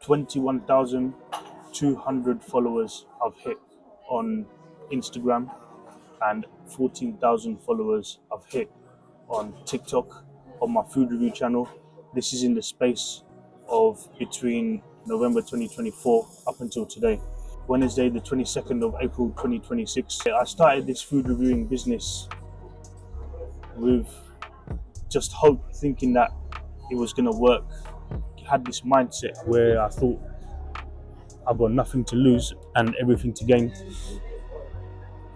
21,200 followers I've hit on Instagram, and 14,000 followers I've hit on TikTok on my food review channel. This is in the space of between November 2024 up until today, Wednesday, the 22nd of April 2026. I started this food reviewing business with just hope, thinking that it was going to work. Had this mindset where I thought I've got nothing to lose and everything to gain.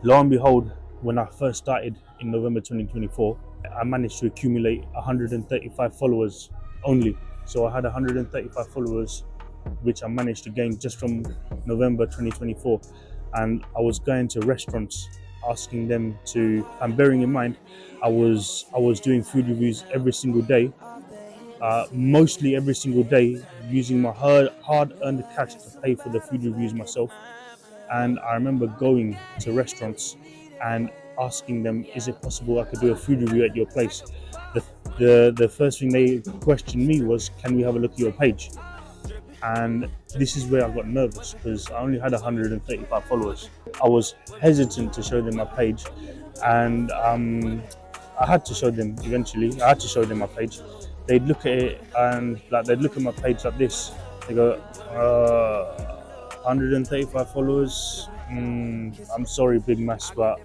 Lo and behold, when I first started in November 2024, I managed to accumulate 135 followers only. So I had 135 followers, which I managed to gain just from November 2024. And I was going to restaurants asking them to, and bearing in mind, I was doing food reviews every single day, mostly every single day, using my hard-earned cash to pay for the food reviews myself. And I remember going to restaurants and asking them, is it possible I could do a food review at your place? The first thing they questioned me was, can we have a look at your page? And this is where I got nervous, because I only had 135 followers. I was hesitant to show them my page, and I had to show them eventually. I had to show them my page. They'd look at it and they'd look at my page like this. They go, 135 followers. I'm sorry, Big Mass, but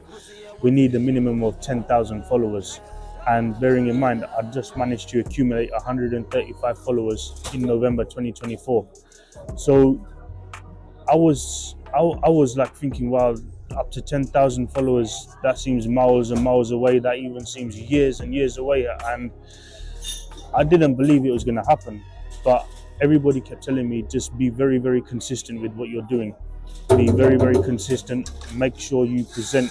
we need a minimum of 10,000 followers. And bearing in mind, I just managed to accumulate 135 followers in November 2024. So I was like thinking, wow, up to 10,000 followers, that seems miles and miles away. That even seems years and years away. And I didn't believe it was going to happen. But everybody kept telling me, just be very, very consistent with what you're doing. Be very, very consistent. Make sure you present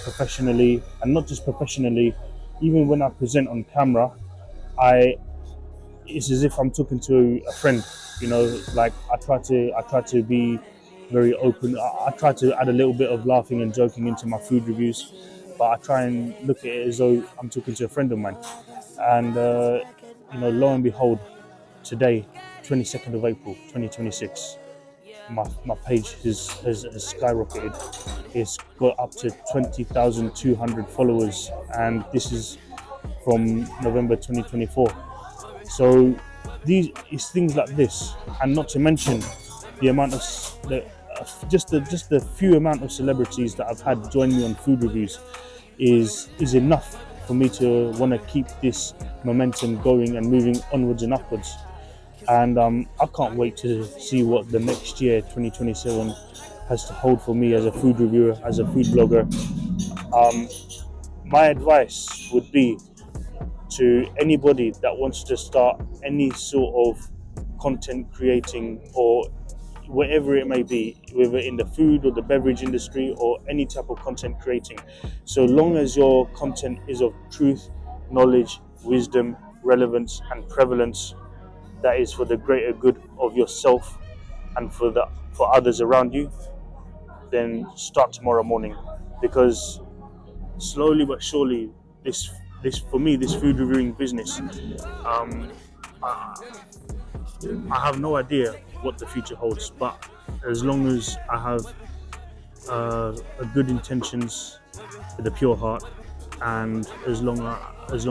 professionally, and not just professionally. Even when I present on camera, it's as if I'm talking to a friend. You know, like I try to be very open. I try to add a little bit of laughing and joking into my food reviews, but I try and look at it as though I'm talking to a friend of mine. And lo and behold, today, 22nd of April 2026, my page has skyrocketed. It's got up to 20,200 followers, and this is from November 2024. So it's things like this, and not to mention the amount of just the few amount of celebrities that I've had join me on food reviews is enough for me to want to keep this momentum going and moving onwards and upwards. And I can't wait to see what the next year, 2027, has to hold for me as a food reviewer, as a food blogger. My advice would be to anybody that wants to start any sort of content creating, or whatever it may be, whether in the food or the beverage industry or any type of content creating, so long as your content is of truth, knowledge, wisdom, relevance and prevalence, that is for the greater good of yourself and for others around you, then start tomorrow morning. Because slowly but surely, this for me, this food reviewing business, I have no idea what the future holds, but as long as I have a good intentions with a pure heart, and as long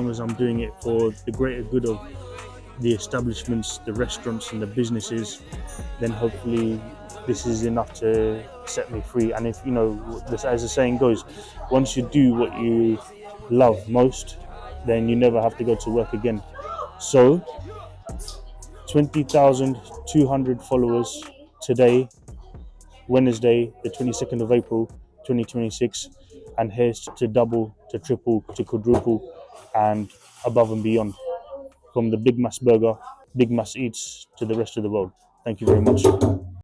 as I'm doing it for the greater good of the establishments, the restaurants and the businesses, then hopefully this is enough to set me free. And if as the saying goes, once you do what you love most, then you never have to go to work again. So 20,200 followers today, Wednesday, the 22nd of April 2026, and here's to double, to triple, to quadruple and above and beyond, from the Big Mass Burger, Big Mass Eats, to the rest of the world. Thank you very much.